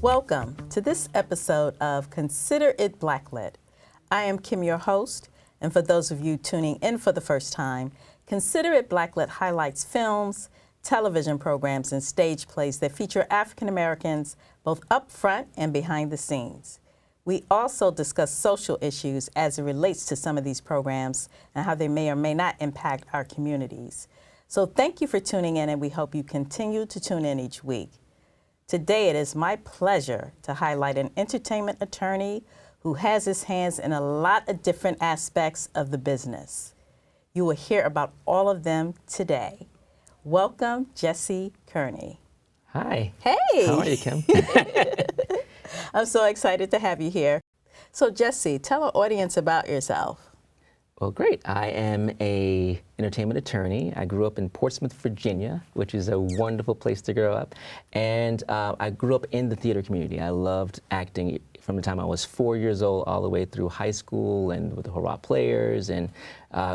Welcome to this episode of Consider It Blacklit. I am Kim, your host, and for those of you tuning in for the first time, Consider It Blacklit highlights films, television programs, and stage plays that feature African Americans both up front and behind the scenes. We also discuss social issues as it relates to some of these programs and how they may or may not impact our communities. So thank you for tuning in, and we hope you continue to tune in each week. Today, it is my pleasure to highlight an entertainment attorney who has his hands in a lot of different aspects of the business. You will hear about all of them today. Welcome, Jesse Kearney. Hi. Hey. How are you, Kim? I'm so excited to have you here. So, Jesse, tell our audience about yourself. Well, great. I am an entertainment attorney. I grew up in Portsmouth, Virginia, which is a wonderful place to grow up. And I grew up in the theater community. I loved acting from the time I was 4 years old all the way through high school and with the Hurrah Players, and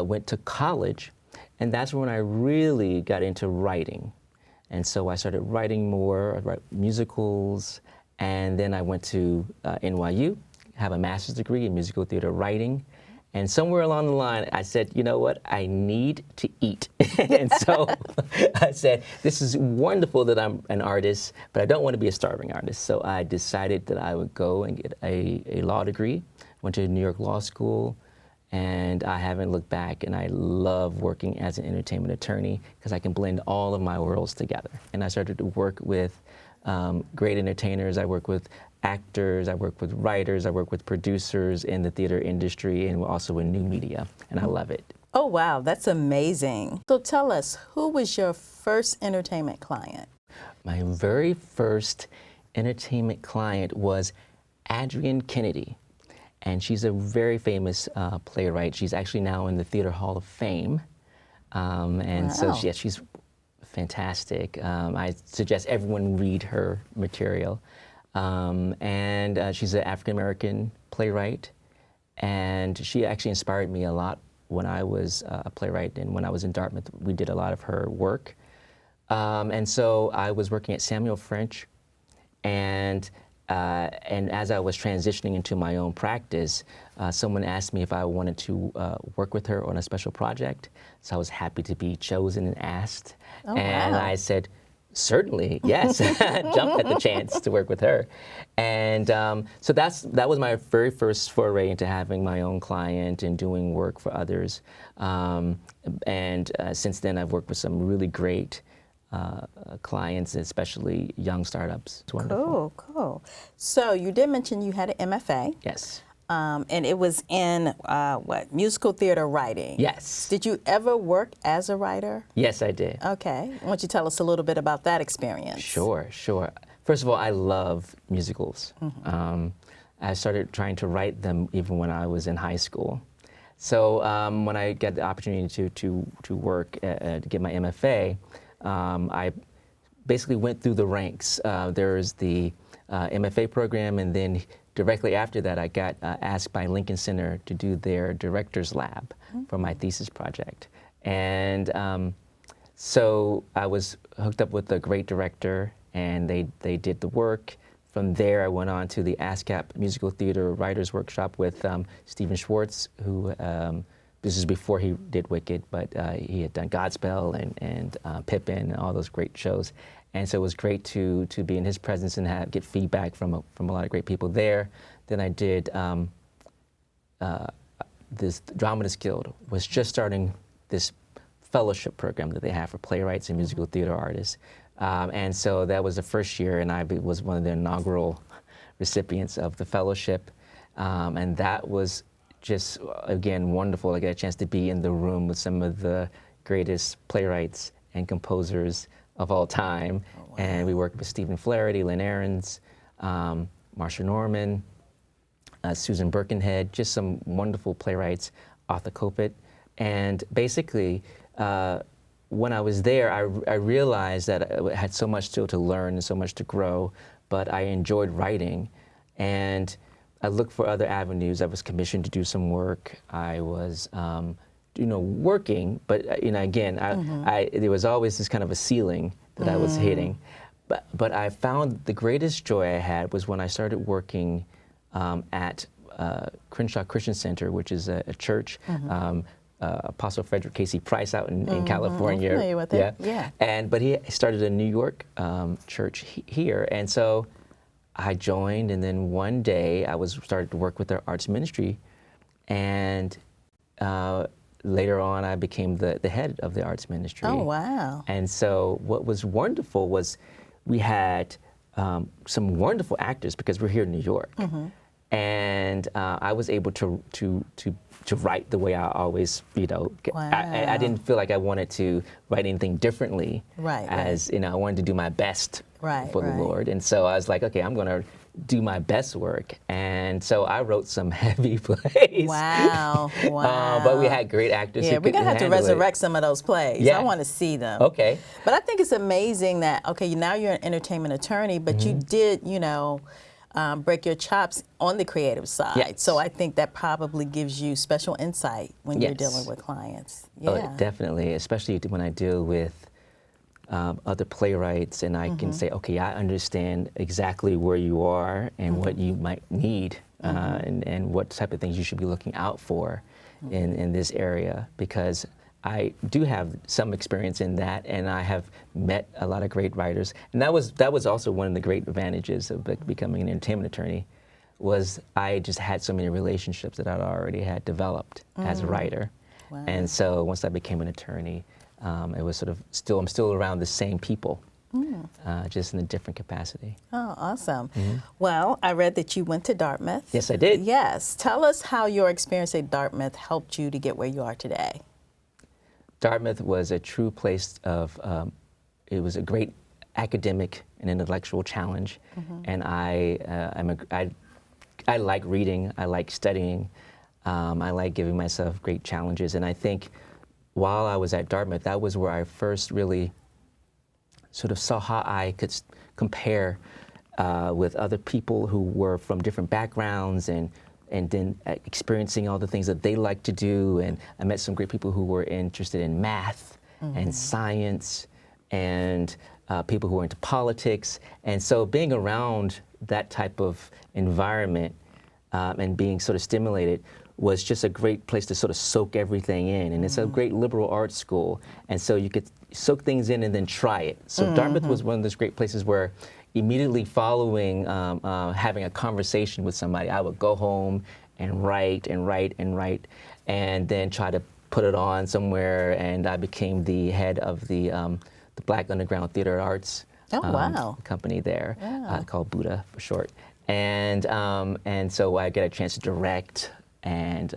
went to college. And that's when I really got into writing. And so I started writing more, I write musicals, and then I went to NYU, have a master's degree in musical theater writing. And somewhere along the line, I said, you know what, I need to eat. And so I said, this is wonderful that I'm an artist, but I don't want to be a starving artist. So I decided that I would go and get a law degree, went to New York Law School, and I haven't looked back. And I love working as an entertainment attorney because I can blend all of my worlds together. And I started to work with great entertainers. I work with actors, I work with writers, I work with producers in the theater industry and also in new media, and I love it. Oh, wow, that's amazing. So tell us, who was your first entertainment client? My very first entertainment client was Adrienne Kennedy, and she's a very famous playwright. She's actually now in the Theater Hall of Fame, and wow. So she's fantastic. I suggest everyone read her material. She's an African-American playwright, and she actually inspired me a lot when I was a playwright, and when I was in Dartmouth, we did a lot of her work. And so I was working at Samuel French, and as I was transitioning into my own practice, someone asked me if I wanted to work with her on a special project, so I was happy to be chosen and asked, and wow. I said, certainly, yes. Jumped at the chance to work with her. And so that was my very first foray into having my own client and doing work for others. Since then, I've worked with some really great clients, especially young startups. It's wonderful. Cool. So you did mention you had an MFA. Yes. And it was in, musical theater writing? Yes. Did you ever work as a writer? Yes, I did. Okay. Why don't you tell us a little bit about that experience? Sure. First of all, I love musicals. Mm-hmm. I started trying to write them even when I was in high school. So when I got the opportunity to work, to get my MFA, I basically went through the ranks. There's the MFA program, and then directly after that, I got asked by Lincoln Center to do their director's lab for my thesis project. And so I was hooked up with a great director, and they did the work. From there, I went on to the ASCAP Musical Theater Writers Workshop with Stephen Schwartz, who, this is before he did Wicked, but he had done Godspell and Pippin and all those great shows. And so it was great to be in his presence and get feedback from a lot of great people there. Then I did this Dramatists Guild was just starting this fellowship program that they have for playwrights and musical theater artists. And so that was the first year, and I was one of the inaugural recipients of the fellowship. And that was just, again, wonderful. I got a chance to be in the room with some of the greatest playwrights and composers of all time. Oh, wow. And we worked with Stephen Flaherty, Lynn Ahrens, Marsha Norman, Susan Birkenhead, just some wonderful playwrights, Arthur Kopit. And basically, when I was there, I realized that I had so much still to learn and so much to grow, but I enjoyed writing. And I looked for other avenues. I was commissioned to do some work. I was working, but again, there was always this kind of a ceiling that I was hitting. But I found the greatest joy I had was when I started working at Crenshaw Christian Center, which is a church. Apostle Frederick Casey Price out in California. I'm familiar with it. Yeah. But he started a New York church here, and so I joined. And then one day I started to work with their arts ministry, and later on I became the head of the arts ministry. Oh, wow! And so what was wonderful was we had some wonderful actors because we're here in New York. And I was able to write the way I always, Wow. I didn't feel like I wanted to write anything differently. Right. As you know, I wanted to do my best for the right. Lord, and so I was like, okay, I'm going to do my best work, and so I wrote some heavy plays. Wow, wow. But we had great actors. Yeah, we're gonna have to resurrect some of those plays. Yeah. I want to see them. Okay. But I think it's amazing that now you're an entertainment attorney, but you did break your chops on the creative side. Yes. So I think that probably gives you special insight when you're dealing with clients. Yeah. Oh, definitely, especially when I deal with other playwrights, and I can say, okay, I understand exactly where you are and what you might need, and what type of things you should be looking out for in this area, because I do have some experience in that, and I have met a lot of great writers. And that was also one of the great advantages of becoming an entertainment attorney, was I just had so many relationships that I'd already had developed as a writer. Wow. And so once I became an attorney, it was sort of I'm still around the same people, just in a different capacity. Oh, awesome. Well, I read that you went to Dartmouth. Yes, I did. Yes. Tell us how your experience at Dartmouth helped you to get where you are today. Dartmouth was a true place of, it was a great academic and intellectual challenge. And I like reading, I like studying, I like giving myself great challenges. And I think while I was at Dartmouth, that was where I first really sort of saw how I could compare with other people who were from different backgrounds, and then experiencing all the things that they like to do. And I met some great people who were interested in math and science, and people who were into politics. And so being around that type of environment and being sort of stimulated was just a great place to sort of soak everything in. And it's a great liberal arts school. And so you could soak things in and then try it. So Dartmouth was one of those great places where immediately following having a conversation with somebody, I would go home and write and write and write, and then try to put it on somewhere. And I became the head of the Black Underground Theater Arts company there, called Buddha for short. And so I get a chance to direct. And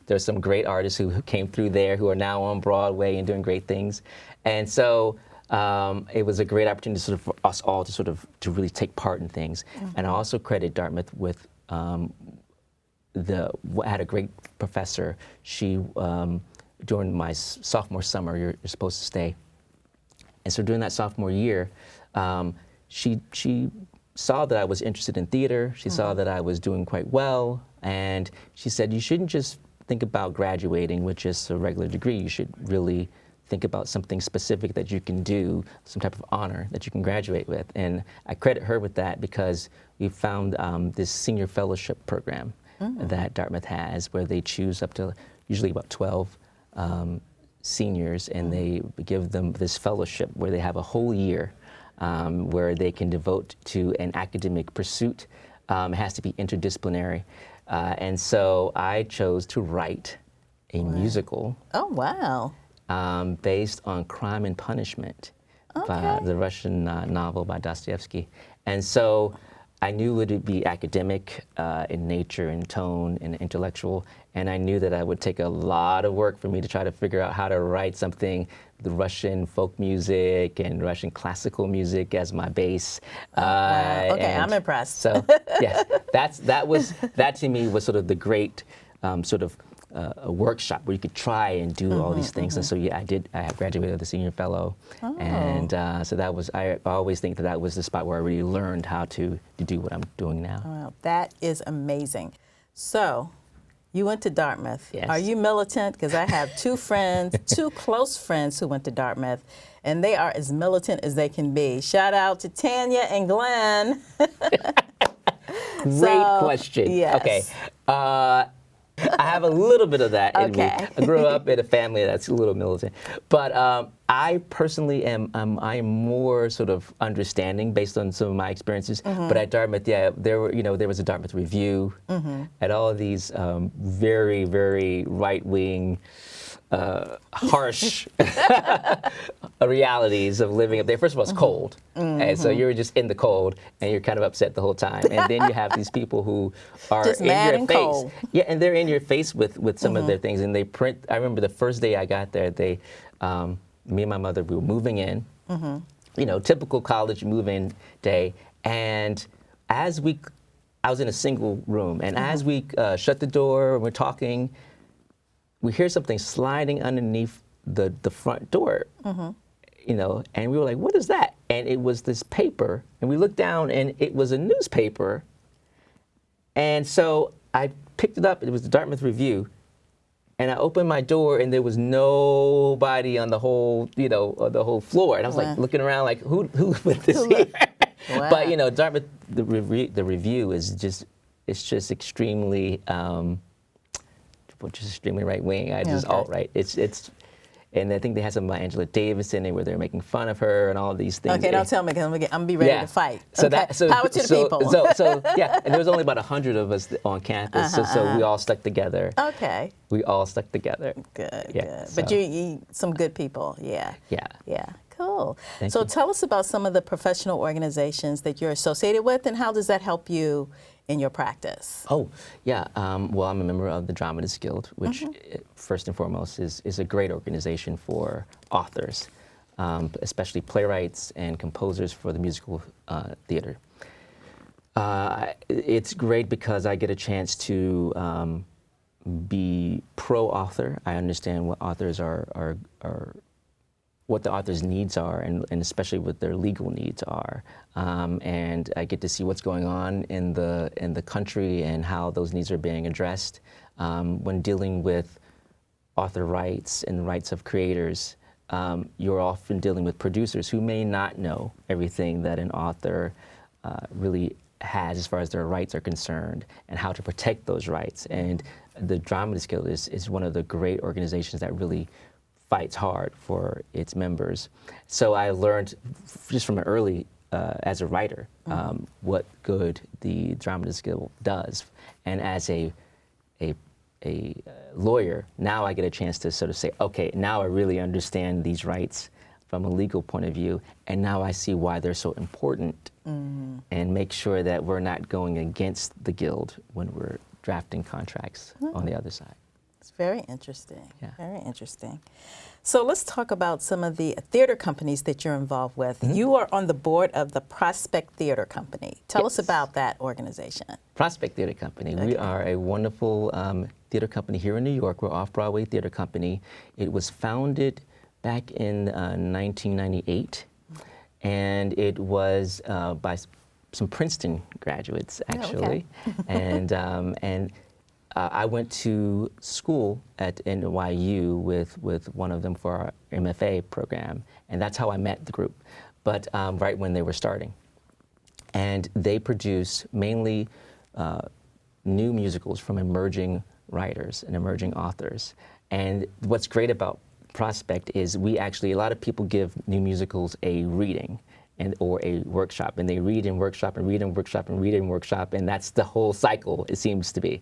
there's some great artists who came through there who are now on Broadway and doing great things. And so it was a great opportunity for us all to really take part in things. And I also credit Dartmouth with I had a great professor. She during my sophomore summer, you're supposed to stay. And so during that sophomore year, she saw that I was interested in theater. She saw that I was doing quite well. And she said, you shouldn't just think about graduating with just a regular degree. You should really think about something specific that you can do, some type of honor that you can graduate with. And I credit her with that because we found this senior fellowship program that Dartmouth has, where they choose up to usually about 12 seniors, and they give them this fellowship where they have a whole year where they can devote to an academic pursuit. It has to be interdisciplinary. And so I chose to write a musical. Oh, wow. Based on Crime and Punishment, by the Russian novel by Dostoevsky. And so I knew it would be academic in nature and tone and intellectual, and I knew that it would take a lot of work for me to try to figure out how to write something, the Russian folk music and Russian classical music as my base. Wow. Okay, I'm impressed. So yeah, that to me was sort of the great a workshop where you could try and do all these things. And so yeah, I have graduated as a senior fellow. And so that was, I always think that was the spot where I really learned how to do what I'm doing now. Wow, that is amazing. So You went to Dartmouth. Yes. Are you militant? Because I have two friends, two close friends who went to Dartmouth, and they are as militant as they can be. Shout out to Tanya and Glenn. Great question. Yes. Okay. I have a little bit of that in me. Okay. I grew up in a family that's a little militant. But I personally am more sort of understanding based on some of my experiences. But at Dartmouth, yeah, there was a Dartmouth Review, and all of these very, very right-wing, harsh realities of living up there. First of all, it's cold, and so you're just in the cold, and you're kind of upset the whole time. And then you have these people who are Just in mad your and face. cold. Yeah, and they're in your face with some of their things, and they print. I remember the first day I got there, me and my mother, we were moving in. Typical college move-in day, and I was in a single room, and as we shut the door and we're talking, we hear something sliding underneath the front door, and we were like, what is that? And it was this paper, and we looked down, and it was a newspaper. And so I picked it up, it was the Dartmouth Review, and I opened my door, and there was nobody on the whole, the whole floor. And I was like looking around like, who put this here? Wow. But, Dartmouth, the review is just extremely, extremely right wing. Just alt-right. And I think they had some about Angela Davis in it where they're making fun of her and all these things. Okay, don't tell me, because I'm gonna be ready to fight. So okay. Power to the people. So yeah, and there was only about 100 of us on campus, so we all stuck together. Okay. We all stuck together. Good, Yeah, good. so. But you some good people, yeah. Yeah. Cool. Thank So you. tell us about some of the professional organizations that you're associated with, and how does that help you in your practice? Oh, yeah. Well, I'm a member of the Dramatists Guild, which first and foremost is a great organization for authors, especially playwrights and composers for the musical theater. It's great because I get a chance to be pro-author. I understand what authors are what the author's needs are, and especially what their legal needs are. And I get to see what's going on in the country and how those needs are being addressed. When dealing with author rights and rights of creators, you're often dealing with producers who may not know everything that an author really has as far as their rights are concerned, and how to protect those rights. And the Dramatists Guild is one of the great organizations that really fights hard for its members. So I learned just from an early, as a writer, what good the Dramatists Guild does. And as a lawyer, now I get a chance to sort of say, okay, now I really understand these rights from a legal point of view, and now I see why they're so important, and make sure that we're not going against the Guild when we're drafting contracts on the other side. It's very interesting. Yeah. Very interesting. So let's talk about some of the theater companies that you're involved with. You are on the board of the Prospect Theater Company. Tell us about that organization. Prospect Theater Company. We are a wonderful theater company here in New York. We're an off-Broadway theater company. It was founded back in 1998, and it was by some Princeton graduates, actually. And I went to school at NYU with one of them for our MFA program, and that's how I met the group, but right when they were starting. And they produce mainly new musicals from emerging writers and emerging authors. And what's great about Prospect is a lot of people give new musicals a reading or a workshop, and they read and workshop and read and workshop and read and workshop, and that's the whole cycle, it seems to be.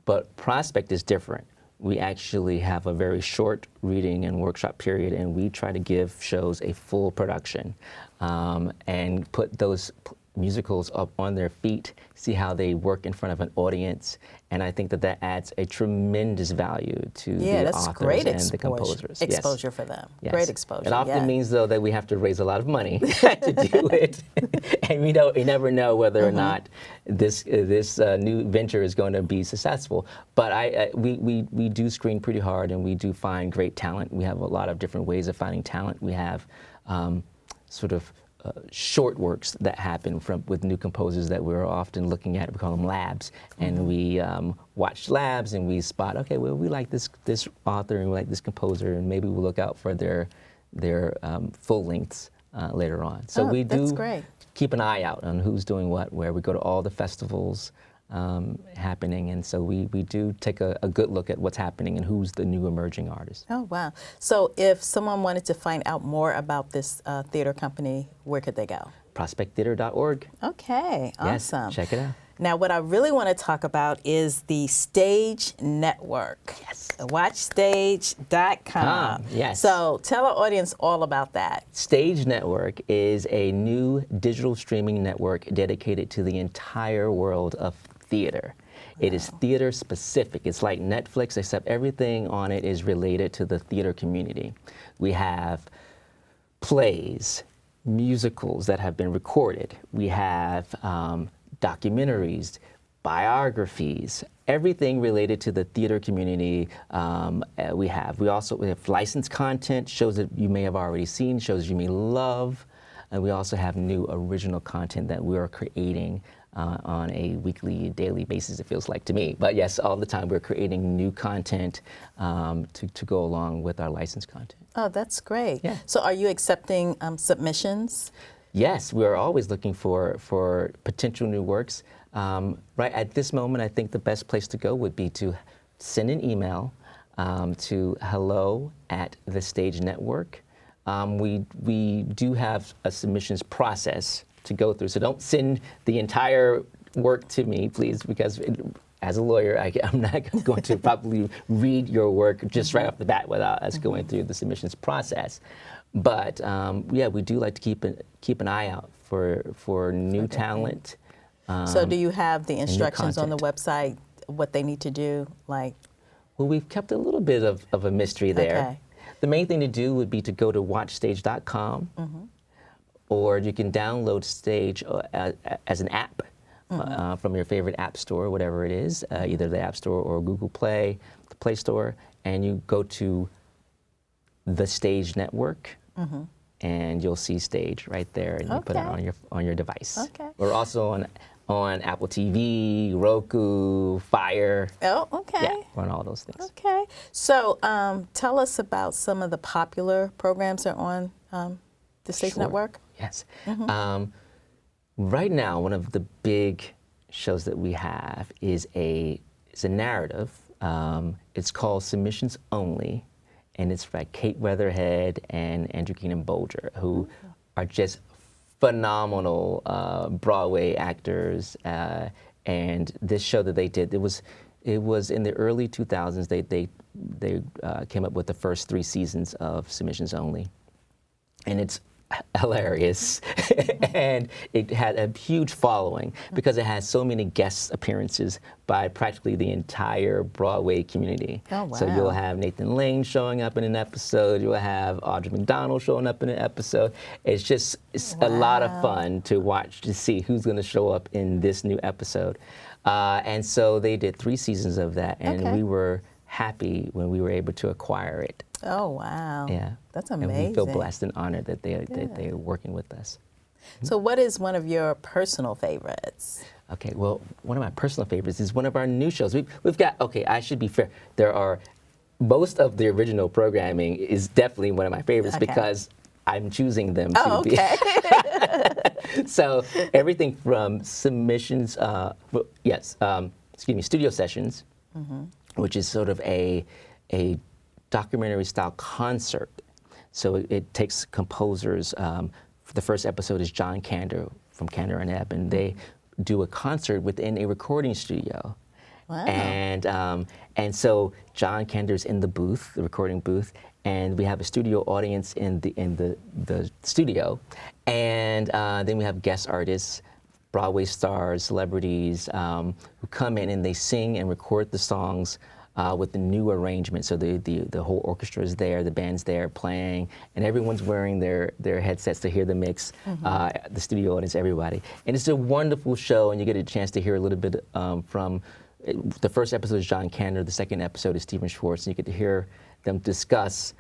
But Prospect is different. We actually have a very short reading and workshop period, and we try to give shows a full production and put those musicals up on their feet, see how they work in front of an audience, and I think that adds a tremendous value to the authors and the composers. Exposure for them. Yes. Great exposure. It often means, though, that we have to raise a lot of money to do it, and we never know whether or not this new venture is going to be successful. But we do screen pretty hard, and we do find great talent. We have a lot of different ways of finding talent. We have sort of short works that happen with new composers that we're often looking at. We call them labs, and we watch labs and we spot, okay, well, we like this author and we like this composer, and maybe we'll look out for their full lengths later on. So we do keep an eye out on who's doing what, where. We go to all the festivals happening, and so we do take a good look at what's happening and who's the new emerging artist. Oh, wow. So if someone wanted to find out more about this theater company, where could they go? prospecttheater.org. Okay, awesome. Yes, check it out. Now, what I really want to talk about is the Stage Network. Yes. WatchStage.com. Yes. So tell our audience all about that. Stage Network is a new digital streaming network dedicated to the entire world of theater. It is theater specific. It's like Netflix, except everything on it is related to the theater community. We have plays, musicals that have been recorded. We have documentaries, biographies, everything related to the theater community. We have licensed content, shows that you may have already seen, shows you may love, and we also have new original content that we are creating on a weekly, daily basis, it feels like to me. But yes, all the time we're creating new content to go along with our licensed content. Oh, that's great. Yeah. So are you accepting submissions? Yes, we are always looking for potential new works. Right at this moment, I think the best place to go would be to send an email to hello@thestagenetwork. We do have a submissions process to go through, so don't send the entire work to me, please, because as a lawyer, I'm not going to probably read your work just right off the bat without us going through the submissions process. But yeah, we do like to keep an eye out for new talent. So do you have the instructions on the website, what they need to do? Like, well, we've kept a little bit of a mystery there. Okay. The main thing to do would be to go to watchstage.com, or you can download Stage as an app from your favorite app store, whatever it is, either the App Store or Google Play, the Play Store, and you go to the Stage Network, and you'll see Stage right there, and you put it on your device. Okay. We're also on Apple TV, Roku, Fire. Oh, okay. Yeah, we're on all those things. Okay. So tell us about some of the popular programs that are on the Stage Network. Yes. Right now, one of the big shows that we have is a narrative. It's called Submissions Only, and it's by Kate Weatherhead and Andrew Keenan Bolger, who are just phenomenal Broadway actors. And this show that they did, it was in the early 2000s. They came up with the first 3 seasons of Submissions Only, and it's hilarious. And it had a huge following because it has so many guest appearances by practically the entire Broadway community. Oh, wow. So you'll have Nathan Lane showing up in an episode, you'll have Audra McDonald showing up in an episode. It's a lot of fun to watch, to see who's going to show up in this new episode. And so they did 3 seasons of that, and we were happy when we were able to acquire it. Oh, wow. Yeah. That's amazing. And we feel blessed and honored that they're working with us. So what is one of your personal favorites? Okay, well, one of my personal favorites is one of our new shows. We've got, okay, I should be fair. Most of the original programming is definitely one of my favorites because I'm choosing them to be. So everything from submissions, studio sessions, which is sort of a documentary style concert. So it takes composers. The first episode is John Kander from Kander and Ebb, and they do a concert within a recording studio. Wow. And so John Kander's in the booth, the recording booth, and we have a studio audience in the studio, and then we have guest artists, Broadway stars, celebrities who come in and they sing and record the songs with the new arrangement. So the whole orchestra is there, the band's there playing, and everyone's wearing their headsets to hear the mix, the studio audience, everybody. And it's a wonderful show, and you get a chance to hear a little bit from, the first episode is John Kander, the second episode is Stephen Schwartz, and you get to hear them discuss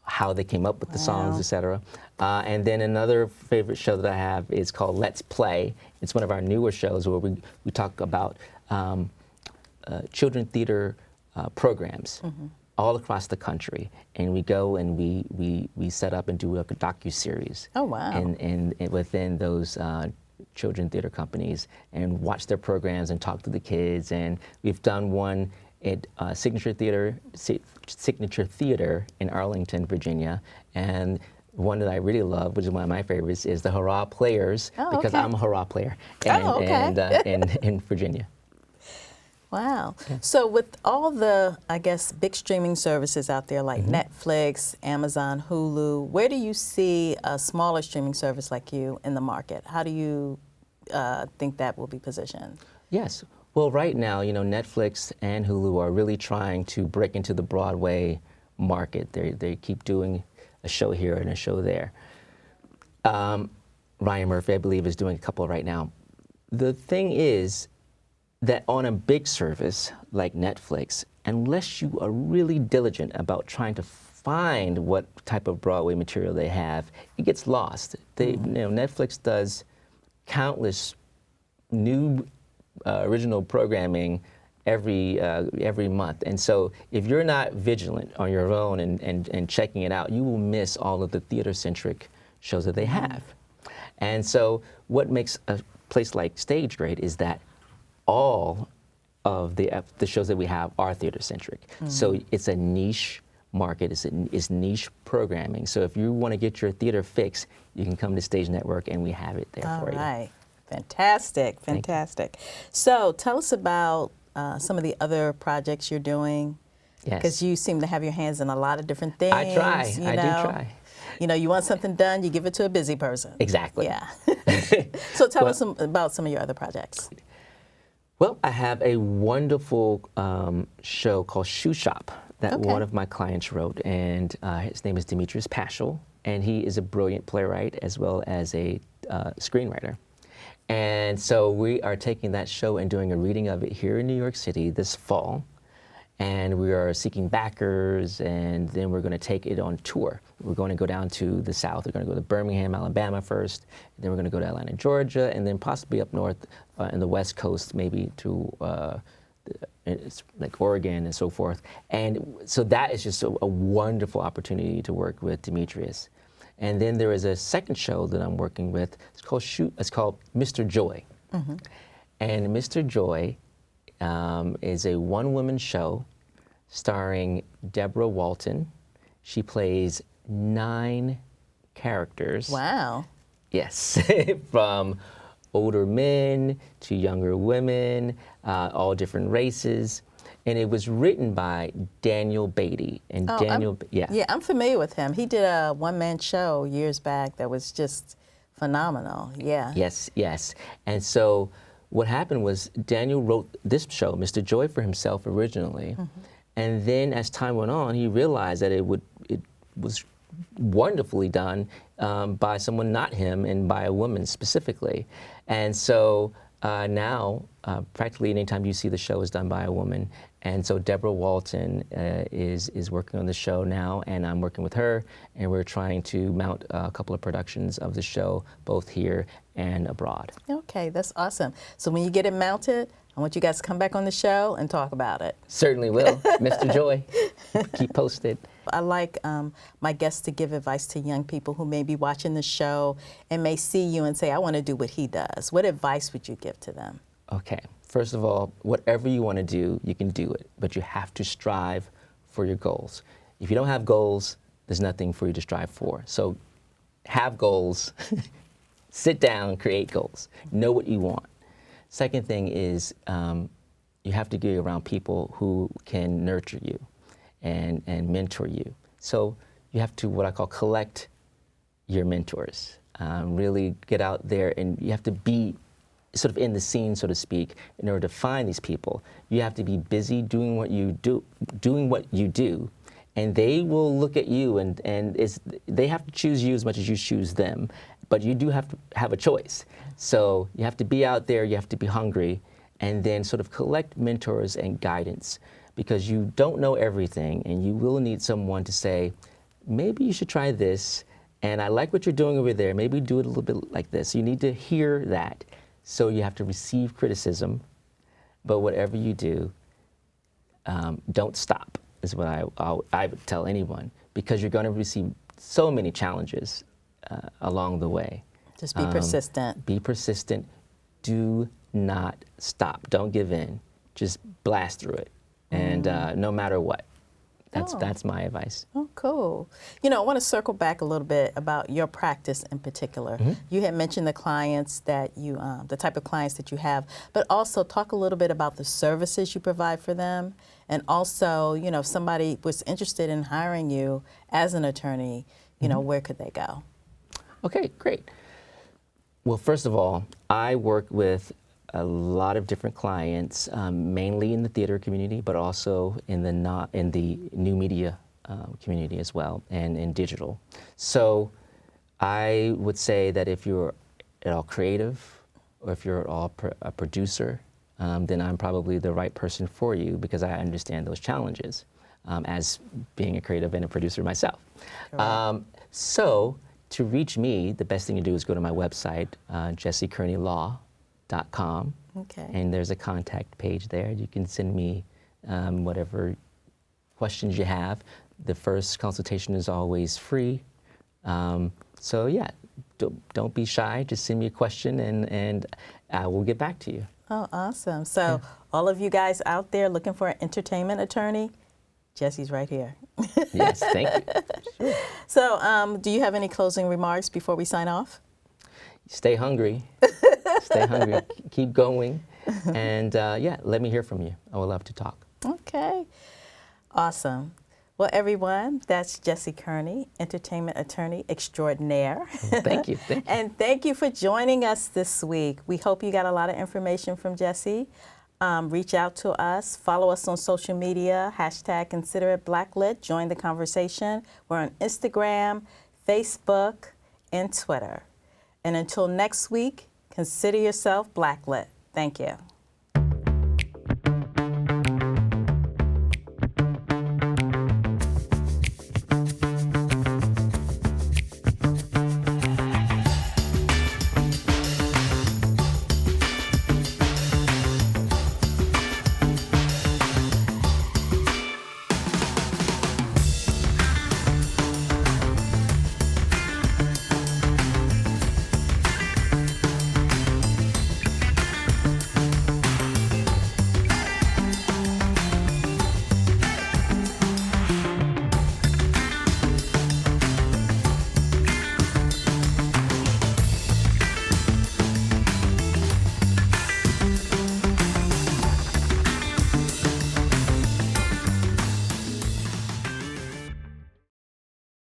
how they came up with the songs, Wow. etc. And then another favorite show that I have is called Let's Play. It's one of our newer shows where we talk about children theater programs all across the country, and we go and we set up and do a docu-series. Oh, wow. And within those children theater companies, and watch their programs and talk to the kids. And we've done one at Signature Theater in Arlington, Virginia, and one that I really love, which is one of my favorites, is the Hurrah Players, because okay. I'm a Hurrah player, Oh, okay. and in Virginia. Wow. So with all the, I guess, big streaming services out there like Netflix, Amazon, Hulu, where do you see a smaller streaming service like you in the market? How do you think that will be positioned? Yes. Well, right now, Netflix and Hulu are really trying to break into the Broadway market. They keep doing a show here and a show there. Ryan Murphy, I believe, is doing a couple right now. The thing is that on a big service like Netflix, unless you are really diligent about trying to find what type of Broadway material they have, it gets lost. Netflix does countless new original programming every month, and so if you're not vigilant on your own and checking it out, you will miss all of the theater-centric shows that they have. And so what makes a place like Stage great is that all of the shows that we have are theater-centric. So it's a niche market, it's niche programming. So if you want to get your theater fix, you can come to Stage Network and we have it there for you. All right. Fantastic, fantastic. So tell us about some of the other projects you're doing. Yes. Because you seem to have your hands in a lot of different things. I try. I do try. You want something done, you give it to a busy person. Exactly. Yeah. So tell us about some of your other projects. Well, I have a wonderful show called Shoe Shop that one of my clients wrote, and his name is Demetrius Paschal, and he is a brilliant playwright as well as a screenwriter. And so we are taking that show and doing a reading of it here in New York City this fall. And we are seeking backers, and then we're going to take it on tour. We're going to go down to the South. We're going to go to Birmingham, Alabama first, then we're going to go to Atlanta, Georgia, and then possibly up north in the West Coast, maybe to it's like Oregon and so forth. And so that is just a wonderful opportunity to work with Demetrius. And then there is a second show that I'm working with. It's called Mr. Joy. And Mr. Joy is a one-woman show starring Deborah Walton. She plays 9 characters. Wow. Yes, from older men to younger women, all different races. And it was written by Daniel Beatty. And Yeah, I'm familiar with him. He did a one-man show years back that was just phenomenal. Yeah. Yes, yes. And so what happened was Daniel wrote this show, Mr. Joy, for himself originally. And then as time went on, he realized that it was wonderfully done by someone not him and by a woman specifically. And so now, practically anytime you see the show is done by a woman. And so Deborah Walton is working on the show now, and I'm working with her, and we're trying to mount a couple of productions of the show, both here and abroad. Okay, that's awesome. So when you get it mounted, I want you guys to come back on the show and talk about it. Certainly will. Mr. Joy, keep posted. I like my guests to give advice to young people who may be watching the show and may see you and say, I want to do what he does. What advice would you give to them? Okay. First of all, whatever you want to do, you can do it, but you have to strive for your goals. If you don't have goals, there's nothing for you to strive for. So have goals, sit down, create goals, know what you want. Second thing is you have to get around people who can nurture you and mentor you. So you have to, what I call, collect your mentors. Really get out there, and you have to be sort of in the scene, so to speak, in order to find these people. You have to be busy doing what you do, and they will look at you, and they have to choose you as much as you choose them, but you do have to have a choice. So you have to be out there, you have to be hungry, and then sort of collect mentors and guidance, because you don't know everything, and you will need someone to say, maybe you should try this, and I like what you're doing over there. Maybe do it a little bit like this. You need to hear that. So you have to receive criticism, but whatever you do, don't stop, is what I would tell anyone, because you're going to receive so many challenges along the way. Just be persistent. Be persistent. Do not stop. Don't give in. Just blast through it, and no matter what. That's my advice. Oh, cool. You know, I want to circle back a little bit about your practice in particular. You had mentioned the clients that you, the type of clients that you have, but also talk a little bit about the services you provide for them, and also, you know, if somebody was interested in hiring you as an attorney, you know, where could they go? Okay, great. Well, first of all, I work with a lot of different clients, mainly in the theater community, but also in the new media community as well, and in digital. So I would say that if you're at all creative, or if you're at all a producer, then I'm probably the right person for you, because I understand those challenges as being a creative and a producer myself. So to reach me, the best thing to do is go to my website, jessekearneylaw.com. Okay. And there's a contact page there. You can send me whatever questions you have. The first consultation is always free. So yeah, don't be shy. Just send me a question, and I will get back to you. Oh, awesome. So all of you guys out there looking for an entertainment attorney, Jesse's right here. Yes, thank you. Sure. So do you have any closing remarks before we sign off? Stay hungry. Stay hungry. Keep going. And yeah, let me hear from you. I would love to talk. Okay. Awesome. Well, everyone, that's Jesse Kearney, entertainment attorney extraordinaire. Thank you. Thank you. And thank you for joining us this week. We hope you got a lot of information from Jesse. Reach out to us. Follow us on social media, #ConsiderItBlacklit. Join the conversation. We're on Instagram, Facebook, and Twitter. And until next week, consider yourself blacklit. Thank you.